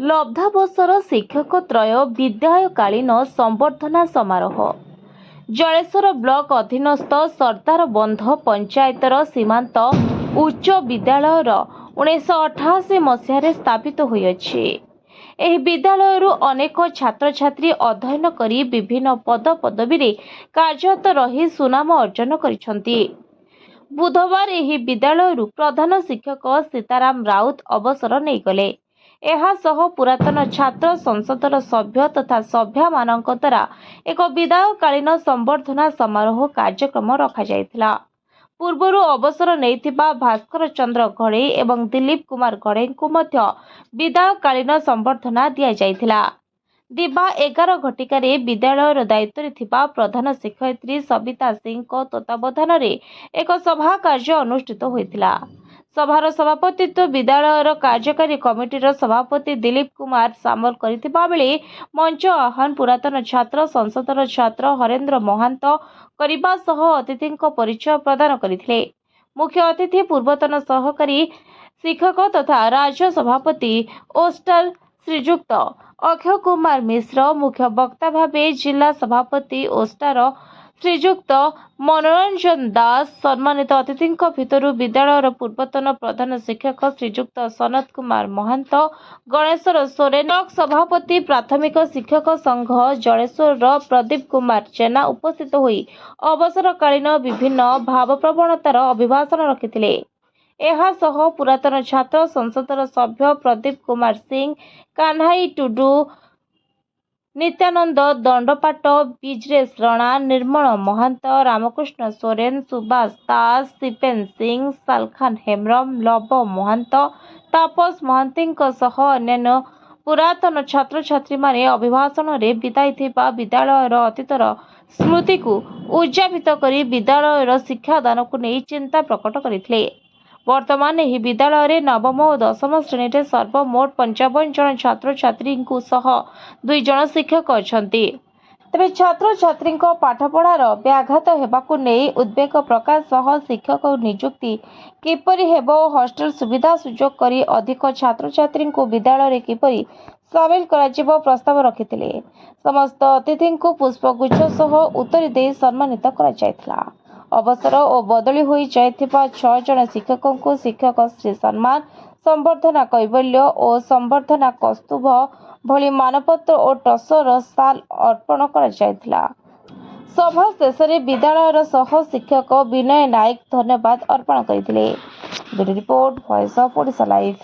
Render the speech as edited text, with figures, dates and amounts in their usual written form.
लब्धावसर शिक्षक त्रय विद्याकालीन संबर्धना समारोह जलेश्वर ब्लॉक अधीनस्थ सरदार बंध पंचायतर सीमांत उच्च विद्यालयर 1988 मसीह स्थापित होइछि। एही विद्यालयरू अनेक छात्र छात्री अध्ययन करी विभिन्न पद पदवी रे कार्यरत रही सुनाम अर्जन करिसंती। बुधवार एही विद्यालयरू प्रधान शिक्षक सीताराम राउत अवसर नहीं गले। एहासह पुरातन छात्र संसदर सभ्य तथा सभ्या मानक द्वारा एक विदायकालीन संबर्धना समारोह कार्यक्रम रखा जायतिला। पूर्वरु अवसर नैथिबा भास्कर चंद्र घड़े एवं दिलीप कुमार घड़े को मध्य विदायकालीन संबर्धना दिया जायतिला। दिबा 11 घटिकार विद्यालयर दायित्व थिबा प्रधान शिक्षयित्री सविता सिंह को तत्वावधान एक सभा कार्य अनुष्ठित होइतिला। सभार सभापतित्व विद्यालयर कार्यकारी कमिटीर सभापति दिलीप कुमार सामल करिथिबा बेले मंच आह्वान पुरातन छात्र संसदर छात्र हरेंद्र महांत करिबा सह अतिथिको परिचय प्रदान करिथिले। मुख्य अतिथि पूर्वतन सहकारी शिक्षक तथा राज्य सभापति ओस्टर श्रीजुक्त अक्षय कुमार मिश्र, मुख्य वक्ता भावे जिला सभापति ओस्टार श्रीजुक्त मनोरंजन दास, सम्मानित अतिथि भितर विद्यालयर पूर्वतन प्रधान शिक्षक श्रीजुक्त सनत कुमार महंत, गणेश्वर सोरेन, ब्लॉक सभापति प्राथमिक शिक्षक संघ जलेश्वर प्रदीप कुमार जेना उपस्थित होई अवसरकालीन विभिन्न भावप्रवणतार अभिभाषण रखिथिले। एहासह पुरातन छात्र संसदर सभ्य प्रदीप कुमार सिंह, कान्हाई टुडू, नित्यानंद दंडपाट, बिजरेश राणा, निर्मल महंत, रामकृष्ण सोरेन, सुभाष दास, सिपेन सिंह, सालखान हेम्रम, लव महंत, तापस महांतीଙ୍କ सह अन्य पुरातन छात्र छात्री माने अभिभाषण रे विदाई थिबा विद्यालयर अतीतर स्मृति को उज्जीवित करी विद्यालयर शिक्षादान को नहीं चिंता प्रकट करथिले। वर्तमान यह विद्यालय नवम और दशम श्रेणी में सर्वमोट 55 जन छात्र छात्री सह 2 जन शिक्षक अछंती। तेज छात्र छात्री पाठपढ़ार व्याघात हेबाकु नहीं उद्वेग प्रकाश सह शिक्षक नियुक्ति किपरि हेबो हॉस्टल सुविधा सुजोग करी अधिक छात्र छात्री विद्यालय किपरि सामिल कराजिबो प्रस्ताव रखिथिले। समस्त अतिथि पुष्पगुच्छ सह उत्तरी दे सम्मानित करा जायतिला। अवसर और बदली हो जाइथिबा 6 जन शिक्षकों को शिक्षक श्री सम्मान, संबर्धना कैबल्य और संबर्धना कस्तुभ भली मानपत्र और टसर साल अर्पण करा जायतिला। सभा शेष विद्यालयर सह शिक्षक विनय नायक धन्यवाद अर्पण करथिले। Bureau report, voice of Odisha live.